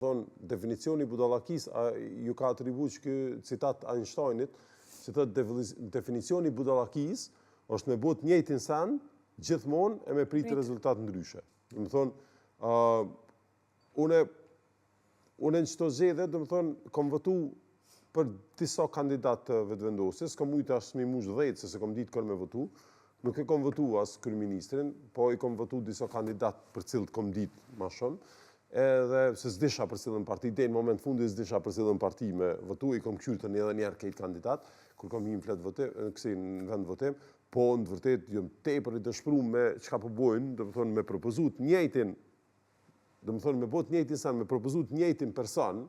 Definicioni budallakis, ju ka atribu që ky citat Einsteinit, që thot definicioni budallakis është me bot njëjtin sen, gjithmonë e me pritë rezultat ndryshe. Dhe më thonë, une në qëto zgjedhje, dhe më thonë, kom votu për disa kandidat të vetëvendosjes, kom ujtë ashtë mi mush 10, se kom ditë kërë me votu, nuk e kom votu as kryeministrin, po i kom votu disa kandidat për cilët kom ditë ma shumë, edhe se s'disha për cilën parti, dhe në moment fundi s'disha për cilën parti me votu, i kom këshyrë të një dhe njerë kejt kandidat, kur kom him flet votim, kësi në vend votim, po në të vërtet jëm tepër i dëshpëruar me çka po bojnë, do të thonë me propozut njëjtin, do të thonë me bot njëjtin sen, me propozut njëjtin person,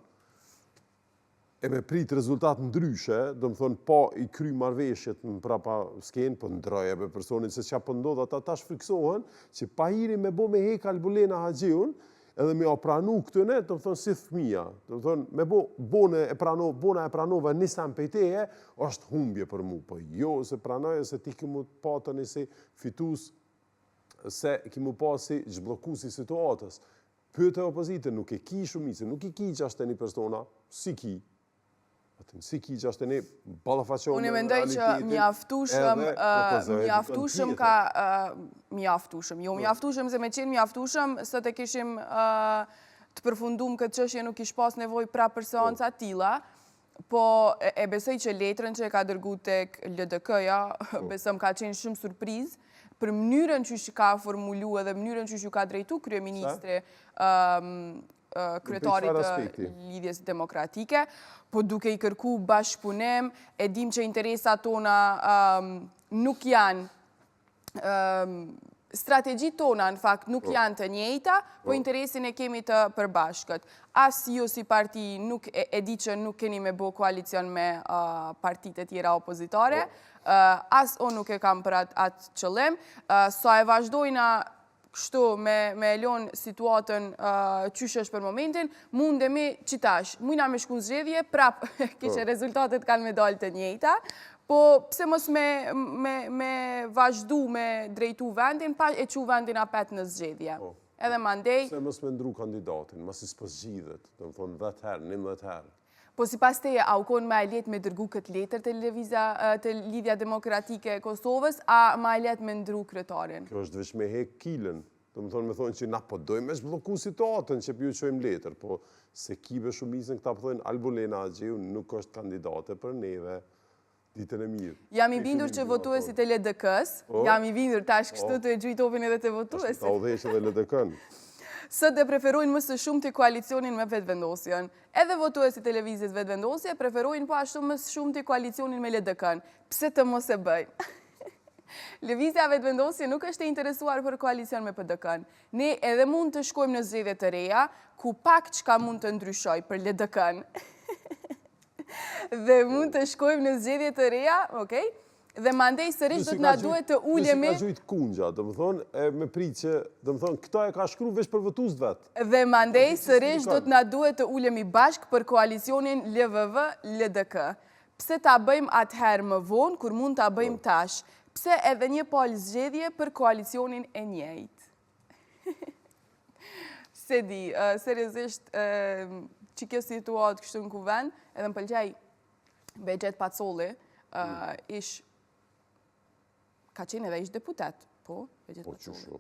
e me prit rezultat ndryshe, do të thonë po i kry marrëveshjet në prapa skenë, po ndroje për personin se çka po ndodh, ata tash friksohen që pa hiri me bo me hek Albulena Haxhiun, edhe me o pranu këtëne, do të thonë si fëmija, do të thonë me bona e pranova nisam pejteje, është humbje për mu, po jo se pranoje se ti kimu patën i si fitus, se kimu pasi zhblokusi situatës. Pyete opozitën, nuk e ki shumicë, nuk i ki 61 persona, si ki. Si ki 61 balafaqon unë mendoj që mjaftushëm se me qenë mjaftushëm, së të kishim të përfundum këtë çështje nuk ish pas nevoj pra për seanca tilla, po e besoj që letrën që e ka dërgu tek LDK-ja, besëm ka qenë shumë surprizë, për mënyrën që ka formulu edhe mënyrën që ka drejtu kryeministri kryetarit të lidhjes demokratike, po duke i kërku bashkëpunim, e dim që interesat tona nuk janë, strategjit tona në fakt nuk janë të njëjta, po interesin e kemi të përbashkët. As ju si parti e di që nuk keni me bo koalicion me partitë e tjera opozitare, as unë nuk e kam për atë qëllim, sa e vazhdojna kështu me lonë situatën qysh është për momentin, mundemi qitash, mujna me shku zgjedhje, prap kishe rezultatet kanë me dalë të njëjta, po pse mos me vazhdu me drejtu vendin, pa e qu vendin apet në zgjedhje. Edhe mandej... Pse mos me ndru kandidatin, mos i s'pëzgjidhet, të më thonë 10 herë, 11 herë. Po si pas teje, a u konë ma e letë me dërgu këtë letër të Lidhja Demokratike e Kosovës, a ma e letë me ndru kryetarin? Kjo është veç me hek kilën. Do më thonë me thonë që na po dojmë me shbloku situatën që pju qojmë letër, po se kive shumicën këta po thonë Albulena Haxhiun nuk është kandidate për neve ditën e mirë. Jam i bindur që votuesit e LDK-s, jam i bindur tash kështu të gjujtovin edhe të votuesit. Ta udheshë edhe LDK-n. Sët e preferojnë më së shumë të koalicionin me vetëvendosjen. Edhe votuesit televizit vetëvendosje preferojnë po ashtu më së shumë të koalicionin me LDK-n. Pse të mos e bëjnë? Lëvizja vetëvendosje nuk është e interesuar për koalicion me PDK-n. Ne edhe mund të shkojmë në zgjedhje të reja, ku pak çka mund të ndryshoj për LDK-n. Dhe mund të shkojmë në zgjedhje të reja, okej? Dhe mandej sërish do të na duhet të ulemi... Nësi ka gjujt kungja, dhe më thonë, me pritë që, dhe më thonë, këta e ka shkru vesh për votus vetë. Dhe mandej sërish do të na duhet të ulemi bashk për koalicionin LVV-LDK. Pse ta bëjmë atëherë më vonë, kur mund ta bëjmë tash? Pse edhe një palë zgjedhje për koalicionin e njëjtë? Se di, seriozisht, që kjo situatë kështu në kuvend, edhe më pëlqej Behçet Pacolli, ish ka qenë edhe ish deputet, po, Behçet Pacolli.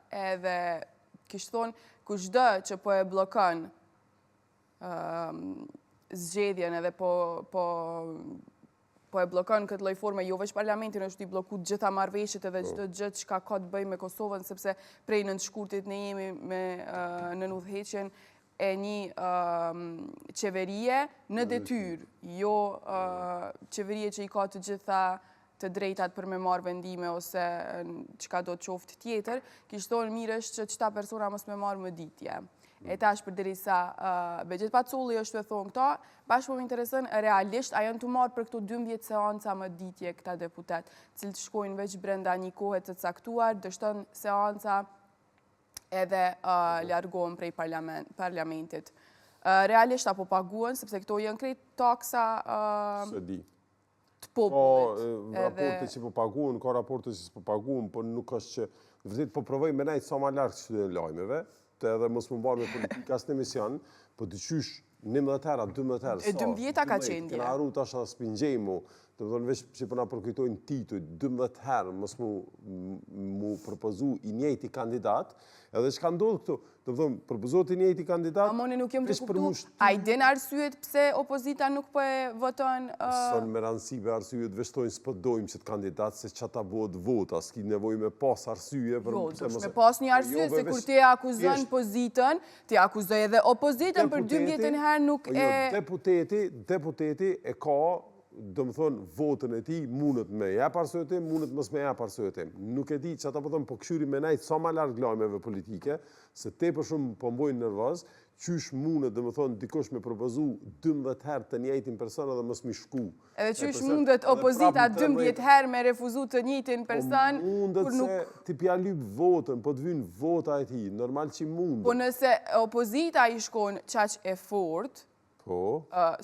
Edhe kishtë thonë, kushdo që po e blokon zgjedhjen edhe po e blokon këtë lloj forme, jo veç parlamentin është i bloku gjitha marrëveshjet edhe çdo gjë që ka të bëjë me Kosovën, sepse prej nëntëshkurtit ne jemi në udhëheqjen e një qeverie në detyrë, jo qeverie që i ka të gjitha të drejtat për me marrë vendime ose çka do të qoftë tjetër, kishtë thonë mirë është që qëta persona mos me marrë më ditje. E tash përderisa Behçet Pacolli është të thonë këta, bashkë po më interesën realisht, a janë të marrë për këto 12 seanca më ditje këta deputet, cilë të shkojnë veç brenda një kohe të caktuar, dështon seanca edhe largohen prej parlamentit. Realisht apo paguen, sepse këto janë krejt taksa të popullit. Raporte që po paguen, ka raporte që po paguen, po nuk është që, vëzit po provoj me najtë sa ma larkë që të lajmeve, edhe mos më mbarë me politikë as në emision, po të qysh 11 herë, 12 herë, E 12 ka qenë dje. Këna arru tash as pingjemu, të më thonë veç që përna përkujtojnë tituj, 12 herë mos mu propozu i njëjti kandidat, edhe që ka ndodhë këtu, të më thonë, propozohet i njëjti kandidat, Amoni nuk jem të kuptu, a i den arsyet pse opozita nuk po e voton? Son me rëndësive arsyet veshtojnë s'pëdojmë që të kandidat se që ta bëhet vota, s'ki nevoj me pas arsye. Jo, me pas një arsye, se kur ti akuzon pozitën, ti akuzoj edhe opozitën për 12 herë nuk e... Deputeti e ka, do më thonë, votën e ti, mundet me jep arsyetim, mundet mos me jep arsyetim. Nuk e di që ata po thonë, po këshyri me najtë sa ma largë lajmeve politike, se te për shumë po mbojnë nervoz, qysh mundet, do më thonë, dikush me propozu 12 herë të njëjtin person edhe mos mi shku. Edhe qysh mundet opozita 12 herë me refuzu të njëjtin person, mundet se ti pja lyp votën, po të vynë vota e ti, normal që mundet. Po nëse opozita i shkon qaq e fort,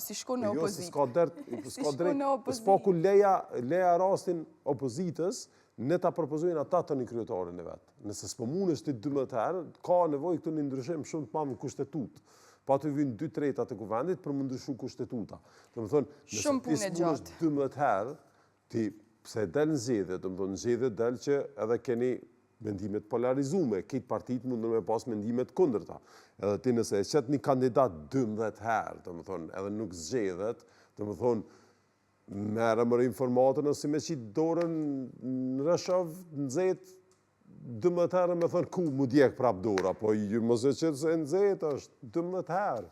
si shkon në opozitë. Jo, s'ka drejt, s'pa ku leja rastin opozitës, ne ta propozojnë ata të një kryetarin e vetë. Nëse s'po mund është të 12 herë, ka nevoj këtë një ndryshim shumë të mamë në kushtetut. Pa të vynë 2/3 të kuvendit për më ndryshu kushtetuta. Të më thonë, nëse ti s'mund është 12 herë, ti pse del në zjedhe, të më thonë, në zjedhe del që edhe keni mendimet polarizume, këtë partit mundën me pas mendimet kundërta. Edhe ti nëse e qëtë një kandidat 12 herë, të më thonë, edhe nuk zgjedhet, të më thonë, merë mërë informatën, ose me qitë dorën në rëshov, në zetë, 12 herë me thonë, ku mu djekë prap dora, po ju mëse qëtë se në zetë është 12 herë.